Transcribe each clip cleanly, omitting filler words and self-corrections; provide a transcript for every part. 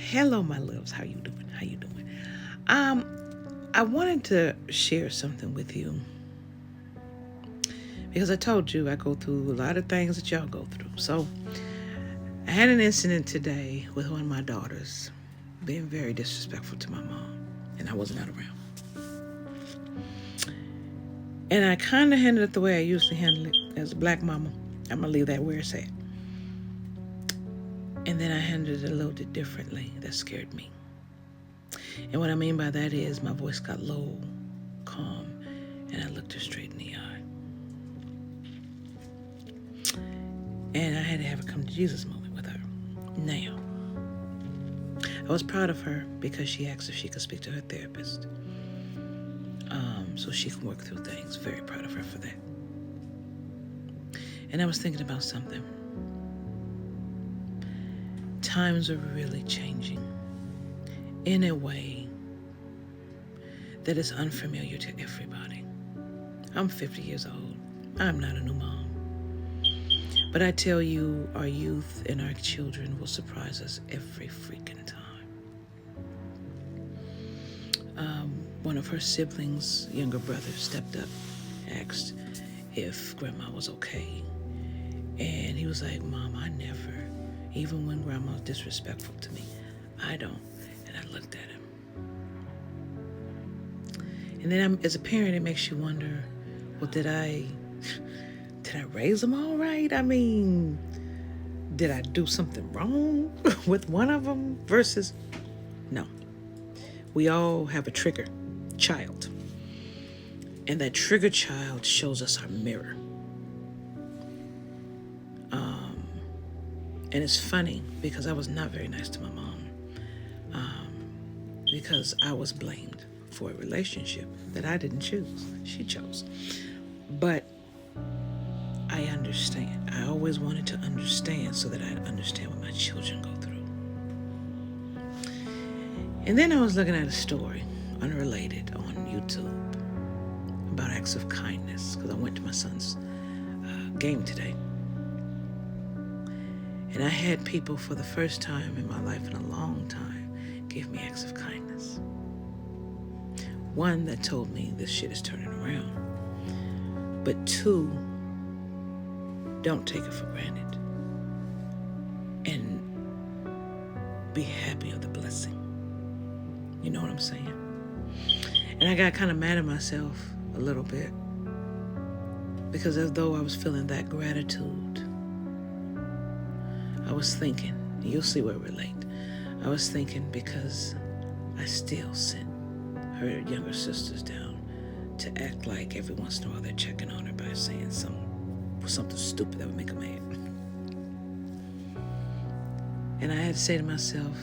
Hello, my loves. How you doing? How you doing? Um, I wanted to share something with you because I told you I go through a lot of things that y'all go through. So I had an incident today with one of my daughters being very disrespectful to my mom, and I was not around. And I kind of handled it the way I usually handle it as a black mama. I'm gonna leave that where it's at. And then I handled it a little bit differently. That scared me. And what I mean by that is my voice got low, calm, and I looked her straight in the eye. And I had to have a come to Jesus moment with her. Now, I was proud of her because she asked if she could speak to her therapist so she can work through things. Very proud of her for that. And I was thinking about something. Times are really changing in a way that is unfamiliar to everybody. I'm 50 years old. I'm not a new mom. But I tell you, our youth and our children will surprise us every freaking time. One of her siblings' younger brother stepped up, asked if grandma was okay. And he was like, Mom, I never, even when grandma's disrespectful to me, I don't. And I looked at him. And then as a parent, it makes you wonder, well, did I raise them all right? I mean, did I do something wrong with one of them versus no. We all have a trigger child. And that trigger child shows us our mirror. And it's funny because I was not very nice to my mom because I was blamed for a relationship that I didn't choose. She chose. But I understand. I always wanted to understand so that I'd understand what my children go through. And then I was looking at a story, unrelated, on YouTube about acts of kindness because I went to my son's game today. And I had people for the first time in my life in a long time give me acts of kindness. One that told me this shit is turning around. But two, don't take it for granted. And be happy of the blessing. You know what I'm saying? And I got kind of mad at myself a little bit because as though I was feeling that gratitude, I was thinking, you'll see where it relate. I was thinking because I still sent her younger sisters down to act like every once in a while they're checking on her by saying something stupid that would make her mad. And I had to say to myself,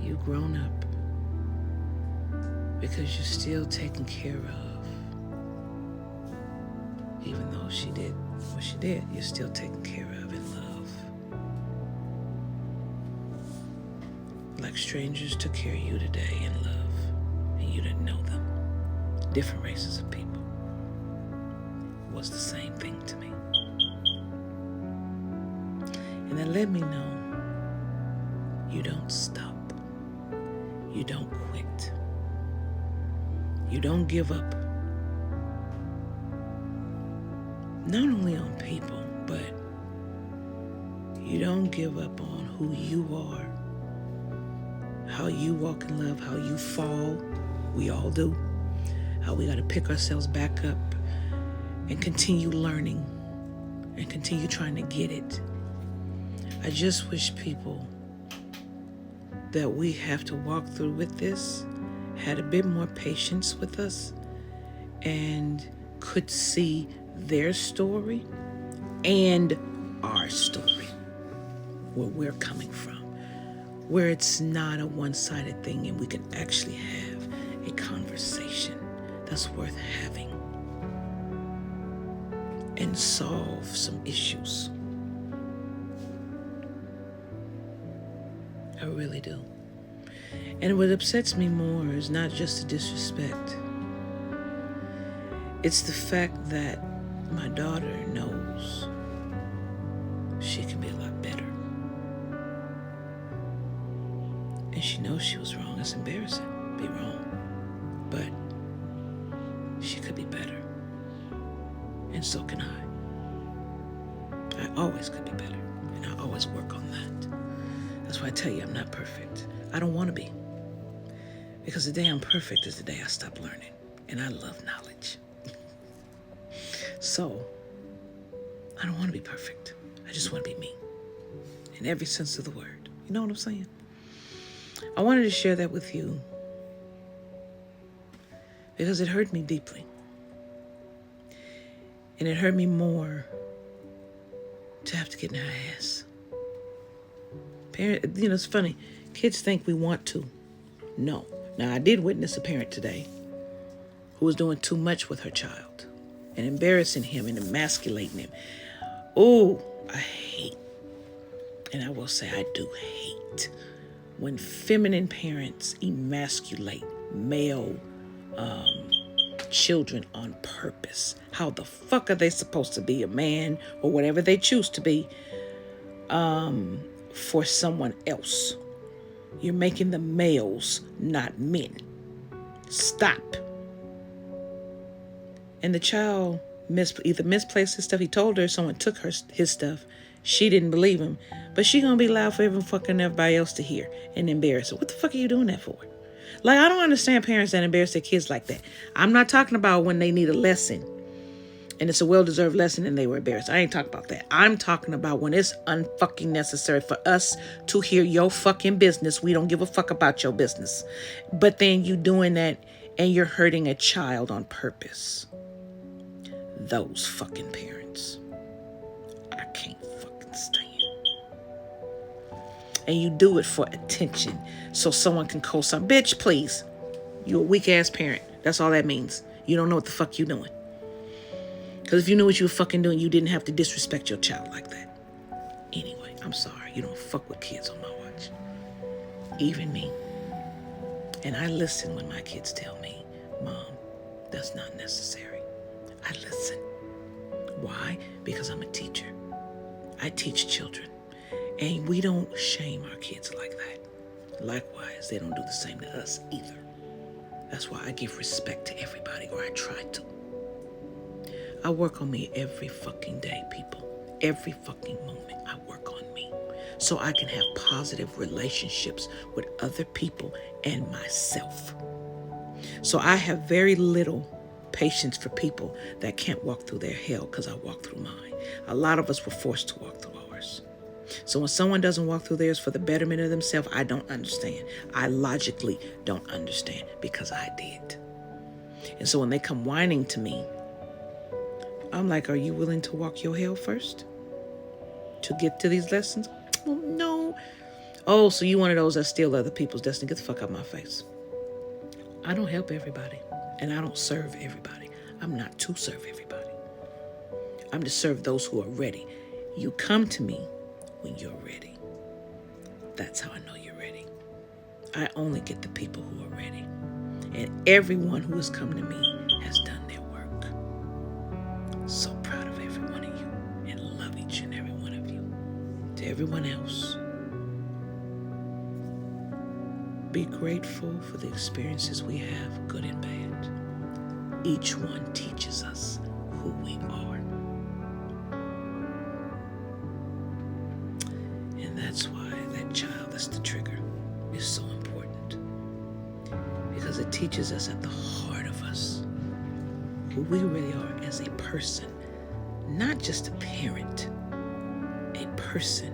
you grown up because you're still taken care of. Even though she did what she did, you're still taken care of in love. Like strangers took care of you today in love, and you didn't know them. Different races of people. It was the same thing to me. And that let me know you don't stop. You don't quit. You don't give up. Not only on people, but you don't give up on who you are, how you walk in love, how you fall. We all do. How we got to pick ourselves back up and continue learning and continue trying to get it. I just wish people that we have to walk through with this had a bit more patience with us and could see their story and our story, where we're coming from, where it's not a one-sided thing and we can actually have a conversation that's worth having and solve some issues. I really do. And what upsets me more is not just the disrespect. It's the fact that my daughter knows she can be a lot better. And she knows she was wrong. It's embarrassing to be wrong. But she could be better. And so can I. I always could be better. And I always work on that. That's why I tell you I'm not perfect. I don't want to be. Because the day I'm perfect is the day I stop learning. And I love knowledge. So, I don't want to be perfect. I just want to be me. In every sense of the word. You know what I'm saying? I wanted to share that with you because it hurt me deeply. And it hurt me more to have to get in her ass. Parent, it's funny. Kids think we want to. No. Now, I did witness a parent today who was doing too much with her child and embarrassing him and emasculating him. Oh, I hate, and I will say I do hate, when feminine parents emasculate male children on purpose. How the fuck are they supposed to be a man or whatever they choose to be for someone else? You're making them males, not men. Stop. And the child either misplaced his stuff. He told her someone took his stuff. She didn't believe him. But she gonna be loud for everybody else to hear and embarrass her. What the fuck are you doing that for? Like, I don't understand parents that embarrass their kids like that. I'm not talking about when they need a lesson and it's a well-deserved lesson and they were embarrassed. I ain't talking about that. I'm talking about when it's unfucking necessary for us to hear your fucking business. We don't give a fuck about your business. But then you doing that and you're hurting a child on purpose. Those fucking parents. I can't fucking stand. And you do it for attention so someone can co-sign. Bitch, please. You a weak ass parent. That's all that means. You don't know what the fuck you doing. Because if you knew what you were fucking doing, you didn't have to disrespect your child like that. Anyway, I'm sorry. You don't fuck with kids on my watch. Even me. And I listen when my kids tell me, Mom, that's not necessary. I listen. Why? Because I'm a teacher. I teach children. And we don't shame our kids like that. Likewise, they don't do the same to us either. That's why I give respect to everybody, or I try to. I work on me every fucking day, people. Every fucking moment I work on me. So I can have positive relationships with other people and myself. So I have very little patience for people that can't walk through their hell because I walk through mine. A lot of us were forced to walk through ours. So when someone doesn't walk through theirs for the betterment of themselves, I don't understand. I logically don't understand because I did. And so when they come whining to me, I'm like, are you willing to walk your hell first to get to these lessons? Oh, no. Oh, so you one of those that steal other people's destiny. Get the fuck out of my face. I don't help everybody. And I don't serve everybody. I'm not to serve everybody. I'm to serve those who are ready. You come to me when you're ready. That's how I know you're ready. I only get the people who are ready. And everyone who has come to me has done their work. So proud of every one of you and love each and every one of you. To everyone else, be grateful for the experiences we have, good and bad. Each one teaches us who we are. And that's why that child, that's the trigger, is so important. Because it teaches us at the heart of us who we really are as a person. Not just a parent, a person.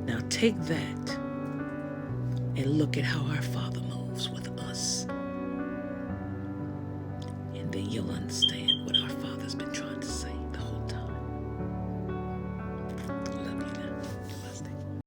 Now take that and look at how our Father moves with us. And then you'll understand what our Father's been trying to say.